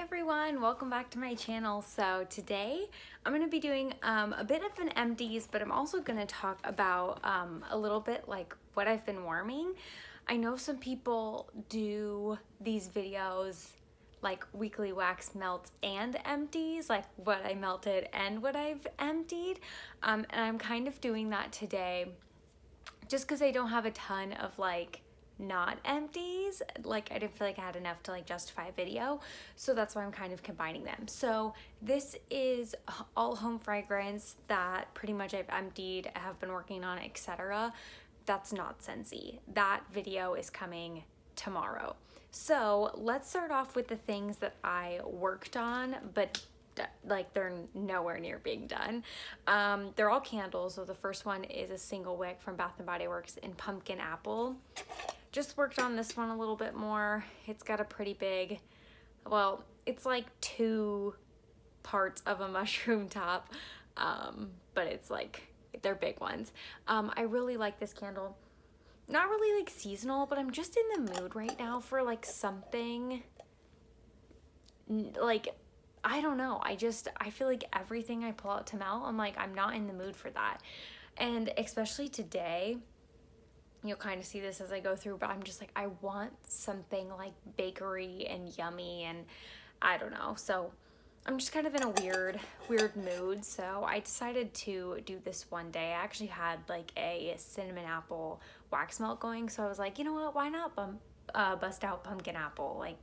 everyone, welcome back to my channel. So today I'm going to be doing a bit of an empties, but I'm also going to talk about a little bit like what I've been warming. I know some people do these videos like weekly wax melts and empties, like what I melted and what I've emptied, and I'm kind of doing that today just because I don't have a ton of like not empties. Like I didn't feel like I had enough to like justify a video, so that's why I'm kind of combining them. So this is all home fragrance that pretty much I've emptied, have been working on, etc. That's not Scentsy. That video is coming tomorrow. So let's start off with the things that I worked on, but like they're nowhere near being done. They're all candles. So the first one is a single wick from Bath & Body Works in pumpkin apple. Just worked on this one a little bit more. It's got a pretty big, well, it's like 2 parts of a mushroom top, but it's like, they're big ones. I really like this candle. Not really like seasonal, but I'm just in the mood right now for like something like, I don't know. I feel like everything I pull out to melt, I'm like, I'm not in the mood for that. And especially today, you'll kind of see this as I go through, but I'm just like, I want something like bakery and yummy and I don't know. So I'm just kind of in a weird mood. So I decided to do this one day. I actually had like a cinnamon apple wax melt going. So I was like, you know what, why not bust out pumpkin apple? Like,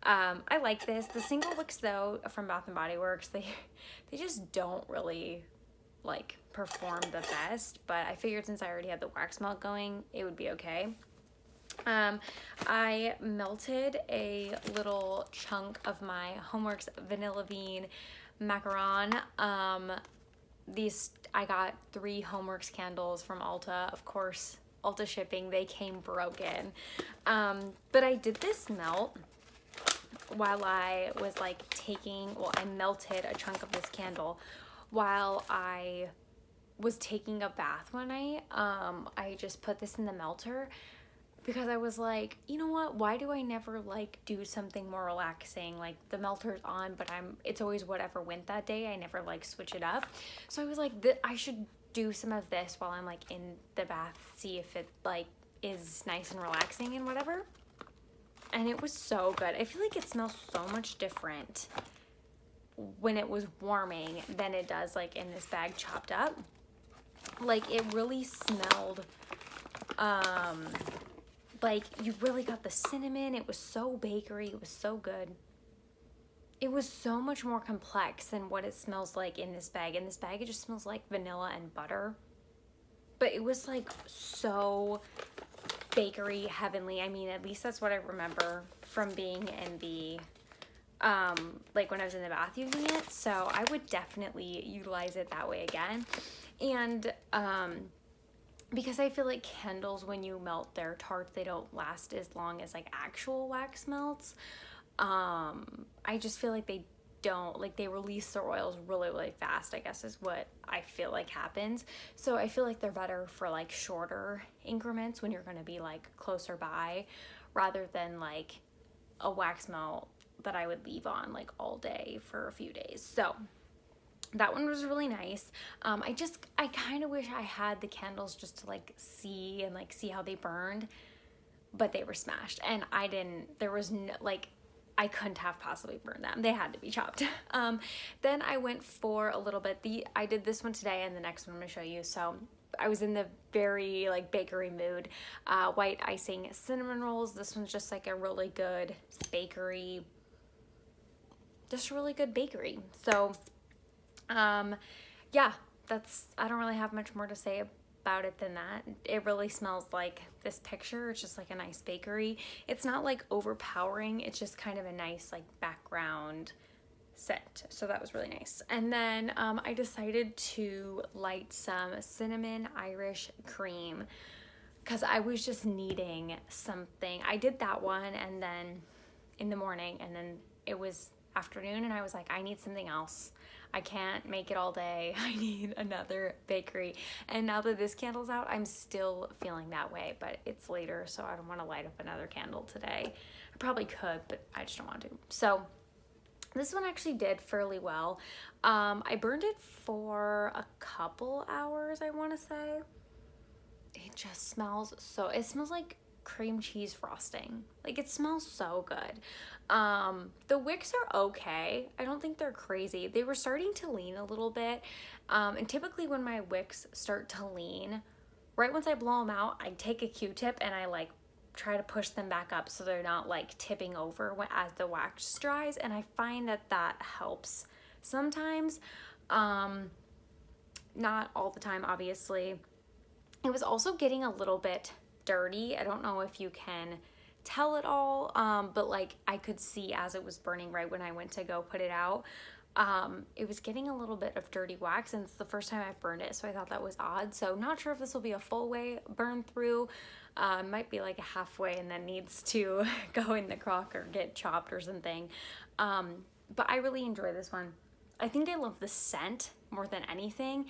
I like this. The single wicks though from Bath & Body Works, they just don't really like perform the best, but I figured since I already had the wax melt going, it would be okay. I melted a little chunk of my Homeworks Vanilla Bean macaron. I got 3 Homeworks candles from Ulta. Of course, Ulta shipping, they came broken. But I did this melt while I was like I melted a chunk of this candle while I was taking a bath one night. I just put this in the melter because I was like, you know what, why do I never like do something more relaxing? Like the melter's on, but it's always whatever went that day. I never like switch it up. So I was like, I should do some of this while I'm like in the bath, see if it like is nice and relaxing and whatever. And it was so good. I feel like it smells so much different when it was warming than it does like in this bag chopped up. Like it really smelled like you really got the cinnamon. It was so bakery. It was so good. It was so much more complex than what it smells like in this bag. In this bag it just smells like vanilla and butter, but it was like so bakery heavenly. I mean, at least that's what I remember from being in the like when I was in the bath using it. So I would definitely utilize it that way again. And because I feel like candles, when you melt their tart, they don't last as long as like actual wax melts. I just feel like they don't, like they release their oils really fast, I guess is what I feel like happens. So I feel like they're better for like shorter increments when you're going to be like closer by, rather than like a wax melt that I would leave on like all day for a few days. So that one was really nice. I kind of wish I had the candles just to like see how they burned, but they were smashed and there was no, like, I couldn't have possibly burned them. They had to be chopped. Then I went for a little bit. I did this one today and the next one I'm gonna show you. So I was in the very like bakery mood. White icing cinnamon rolls. This one's just like a really good bakery, So yeah, I don't really have much more to say about it than that. It really smells like this picture. It's just like a nice bakery. It's not like overpowering. It's just kind of a nice like background scent. So that was really nice. And then I decided to light some cinnamon Irish cream because I was just needing something. I did that one and then in the morning, and then it was afternoon and I was like, I need something else. I can't make it all day. I need another bakery. And now that this candle's out, I'm still feeling that way, but it's later, so I don't want to light up another candle today. I probably could, but I just don't want to. So This one actually did fairly well. I burned it for a couple hours, I want to say. It just smells so, it smells like cream cheese frosting. Like, it smells so good. The wicks are okay. I don't think they're crazy. They were starting to lean a little bit. And typically when my wicks start to lean, right once I blow them out, I take a Q-tip and I like try to push them back up so they're not like tipping over as the wax dries, and I find that that helps sometimes. Not all the time, obviously. It was also getting a little bit dirty. I don't know if you can tell it all, but like I could see as it was burning right when I went to go put it out. It was getting a little bit of dirty wax, and it's the first time I've burned it, so I thought that was odd. So not sure if this will be a full way burn through. Might be like a halfway and then needs to go in the crock or get chopped or something. But I really enjoy this one. I think I love the scent more than anything,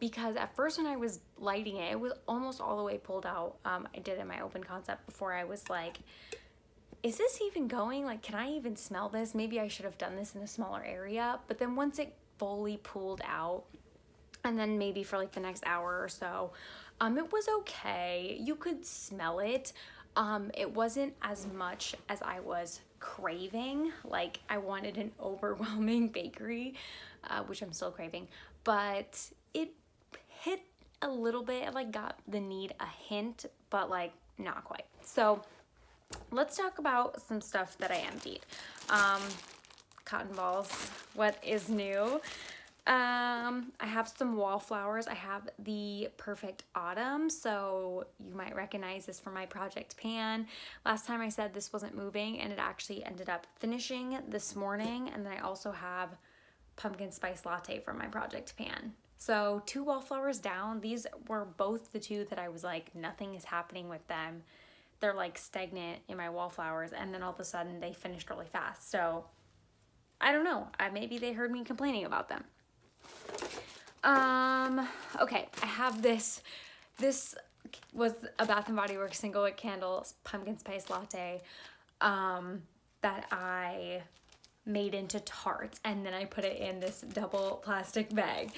because at first when I was lighting it, it was almost all the way pulled out. I did it in my open concept before. I was like, is this even going? Like, can I even smell this? Maybe I should have done this in a smaller area. But then once it fully pulled out, and then maybe for like the next hour or so, it was okay. You could smell it. It wasn't as much as I was craving. Like, I wanted an overwhelming bakery, which I'm still craving, but it hit a little bit. I like got the need a hint, but like not quite. So let's talk about some stuff that I emptied. Cotton balls, what is new? I have some wallflowers. I have the Perfect Autumn, so you might recognize this from my project pan. Last time I said this wasn't moving, and it actually ended up finishing this morning. And then I also have Pumpkin Spice Latte from my project pan. So 2 wallflowers down. These were both the 2 that I was like, nothing is happening with them. They're like stagnant in my wallflowers, and then all of a sudden they finished really fast. So I don't know. Maybe they heard me complaining about them. Okay, I have this. This was a Bath & Body Works single wick candle, pumpkin spice latte, that I made into tarts, and then I put it in this double plastic bag,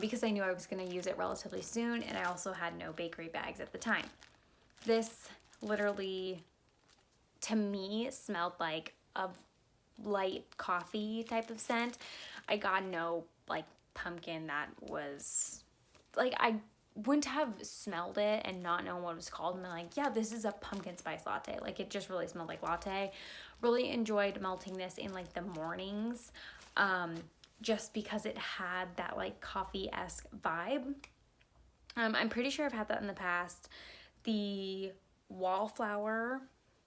because I knew I was going to use it relatively soon, and I also had no bakery bags at the time. This literally, to me, smelled like a light coffee type of scent. I got no like pumpkin that was like, I wouldn't have smelled it and not known what it was called and been like, yeah, this is a pumpkin spice latte. Like, it just really smelled like latte. Really enjoyed melting this in like the mornings, just because it had that like coffee-esque vibe. I'm pretty sure I've had that in the past. The wallflower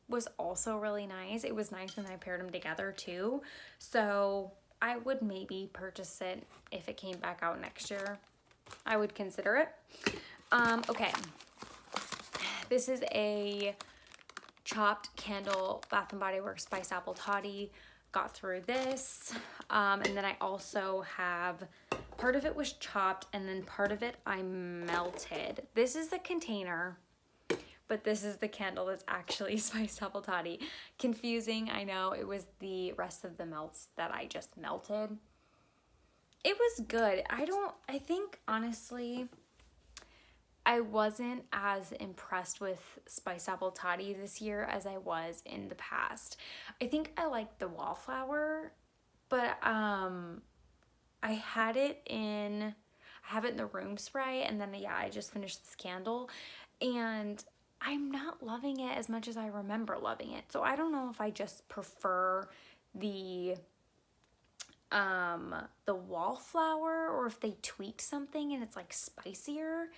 was also really nice. It was nice when I paired them together too. So I would maybe purchase it if it came back out next year. I would consider it. Okay. This is a chopped candle, Bath & Body Works Spiced Apple Toddy. Got through this. And then I also have, part of it was chopped and then part of it I melted. This is the container, but this is the candle that's actually Spiced Apple Toddy. Confusing, I know. It was the rest of the melts that I just melted. It was good. I think, honestly, I wasn't as impressed with Spiced Apple Toddy this year as I was in the past. I think I like the wallflower, but I have it in the room spray, and then, yeah, I just finished this candle, and I'm not loving it as much as I remember loving it. So I don't know if I just prefer the wallflower or if they tweaked something and it's like spicier.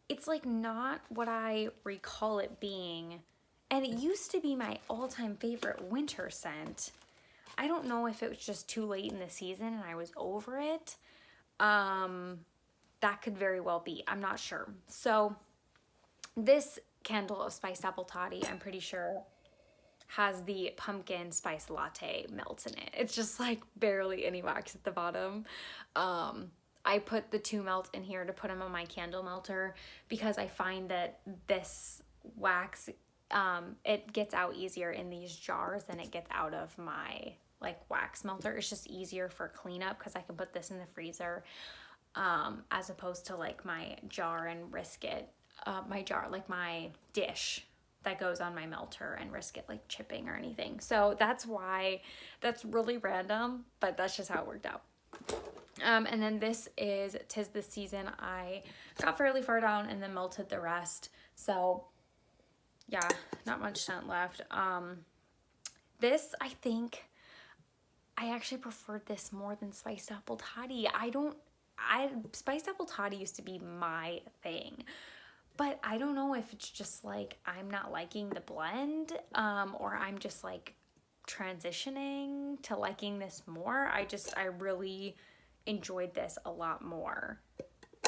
It's like not what I recall it being. And it used to be my all-time favorite winter scent. I don't know if it was just too late in the season and I was over it. That could very well be. I'm not sure. So this candle of Spiced Apple Toddy, I'm pretty sure, has the pumpkin spice latte melts in it. It's just like barely any wax at the bottom. I put the 2 melts in here to put them on my candle melter because I find that this wax it gets out easier in these jars than it gets out of my like wax melter. It's just easier for cleanup because I can put this in the freezer as opposed to like my jar and risk it, like my dish that goes on my melter and risk it like chipping or anything. So that's why, that's really random, but that's just how it worked out. And then this is 'Tis the Season. I got fairly far down and then melted the rest. So yeah, not much scent left. This, I think, I actually preferred this more than Spiced Apple Toddy. Spiced Apple Toddy used to be my thing. But I don't know if it's just like I'm not liking the blend, or I'm just like transitioning to liking this more. I really enjoyed this a lot more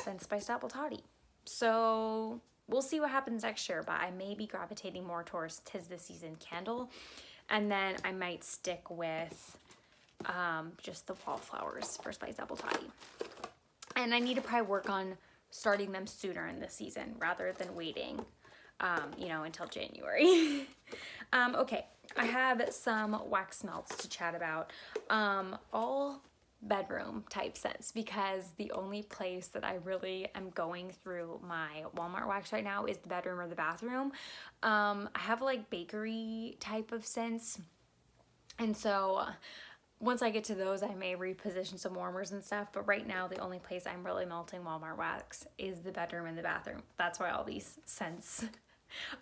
than Spiced Apple Toddy. So we'll see what happens next year, but I may be gravitating more towards 'Tis the Season candle. And then I might stick with just the wallflowers for Spiced Apple Toddy. And I need to probably work on starting them sooner in the season rather than waiting, until January. Okay, I have some wax melts to chat about. All bedroom type scents, because the only place that I really am going through my Walmart wax right now is the bedroom or the bathroom. I have like bakery type of scents, and so once I get to those, I may reposition some warmers and stuff, but right now the only place I'm really melting Walmart wax is the bedroom and the bathroom. That's why all these scents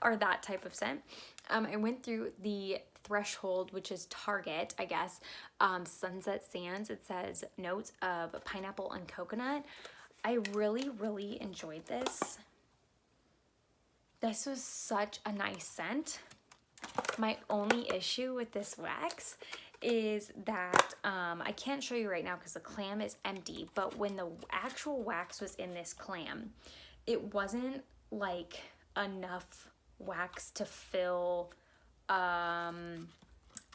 are that type of scent. I went through the Threshold, which is Target, I guess, Sunset Sands. It says notes of pineapple and coconut. I really, really enjoyed this. This was such a nice scent. My only issue with this wax is that I can't show you right now because the clam is empty, but when the actual wax was in this clam, it wasn't like enough wax to fill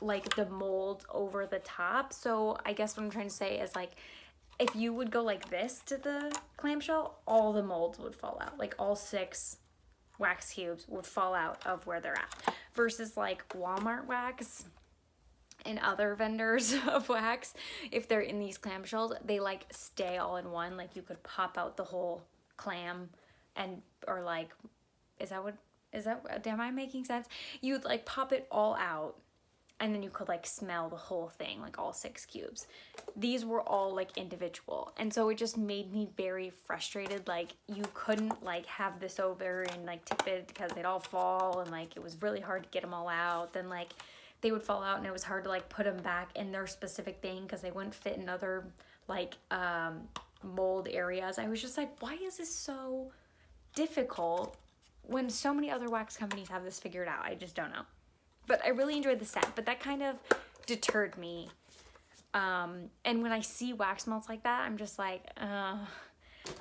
like the mold over the top. So I guess what I'm trying to say is, like, if you would go like this to the clamshell, all the molds would fall out. Like all 6 wax cubes would fall out of where they're at, versus like Walmart wax and other vendors of wax, if they're in these clamshells, they like stay all in one. Like you could pop out the whole clam, and or like, am I making sense? You'd like pop it all out, and then you could like smell the whole thing, like all 6 cubes. These were all like individual, and so it just made me very frustrated. Like you couldn't like have this over and like tip it because they'd all fall, and like it was really hard to get them all out. Then like they would fall out, and it was hard to like put them back in their specific thing because they wouldn't fit in other like mold areas. I was just like, why is this so difficult when so many other wax companies have this figured out? I just don't know. But I really enjoyed the scent, but that kind of deterred me. And when I see wax melts like that, I'm just like,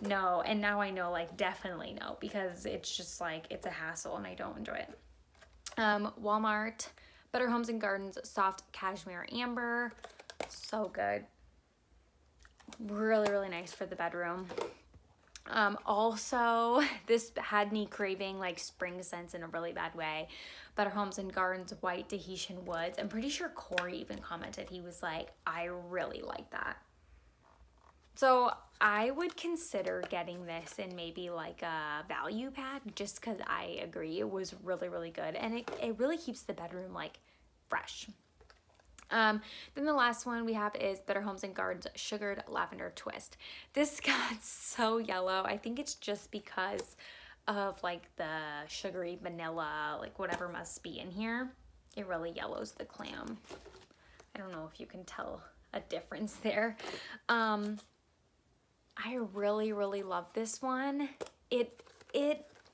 no. And now I know, like, definitely no, because it's just like, it's a hassle and I don't enjoy it. Walmart Better Homes and Gardens Soft Cashmere Amber. So good. Really, really nice for the bedroom. Also, this had me craving like spring scents in a really bad way. Better Homes and Gardens White Tahitian Woods. I'm pretty sure Corey even commented. He was like, I really like that. So I would consider getting this in maybe like a value pack, just because I agree it was really, really good. And it really keeps the bedroom like fresh. Then the last one we have is Better Homes and Gardens Sugared Lavender Twist. This got so yellow. I think it's just because of like the sugary vanilla, like whatever must be in here. It really yellows the clam. I don't know if you can tell a difference there. I really, really love this one. It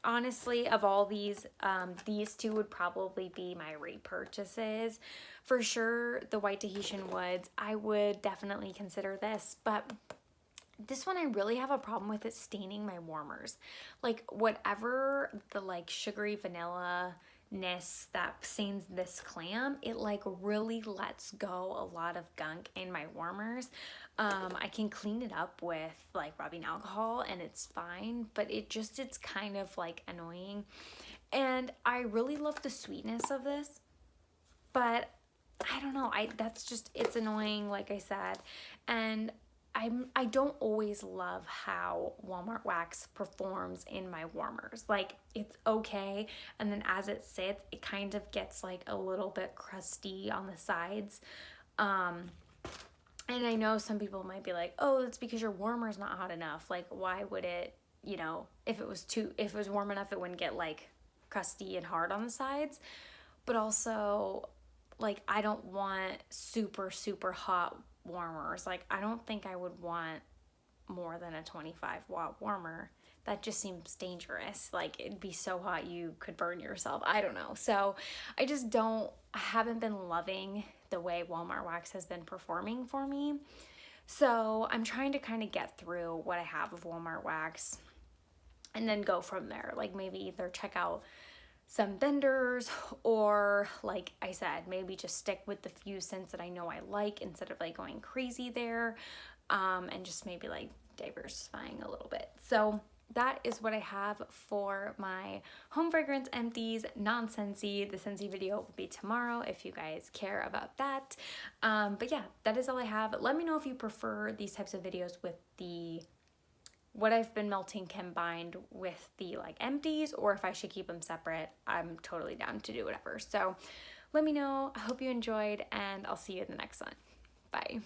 honestly, of all these 2 would probably be my repurchases. For sure, the White Tahitian Woods, I would definitely consider this, but this one I really have a problem with it staining my warmers. Like whatever the like sugary vanilla-ness that stains this clam, it like really lets go a lot of gunk in my warmers. I can clean it up with like rubbing alcohol and it's fine, but it's kind of like annoying. And I really love the sweetness of this, but I don't know, that's just, it's annoying, like I said. And I don't always love how Walmart wax performs in my warmers. Like, it's okay, and then as it sits, it kind of gets like a little bit crusty on the sides. And I know some people might be like, oh, it's because your warmer's not hot enough. Like, why would it, you know, if it was warm enough, it wouldn't get like crusty and hard on the sides. But also, like, I don't want super, super hot warmers. Like, I don't think I would want more than a 25-watt warmer. That just seems dangerous. Like, it'd be so hot you could burn yourself. I don't know. So I haven't been loving the way Walmart wax has been performing for me. So I'm trying to kind of get through what I have of Walmart wax and then go from there. Like, maybe either check out some vendors, or like I said, maybe just stick with the few scents that I know I like instead of like going crazy there, and just maybe like diversifying a little bit. So that is what I have for my home fragrance empties non-Scentsy. The Scentsy video will be tomorrow if you guys care about that. But yeah, that is all I have. Let me know if you prefer these types of videos with what I've been melting combined with the like empties, or if I should keep them separate. I'm totally down to do whatever. So let me know. I hope you enjoyed, and I'll see you in the next one. Bye.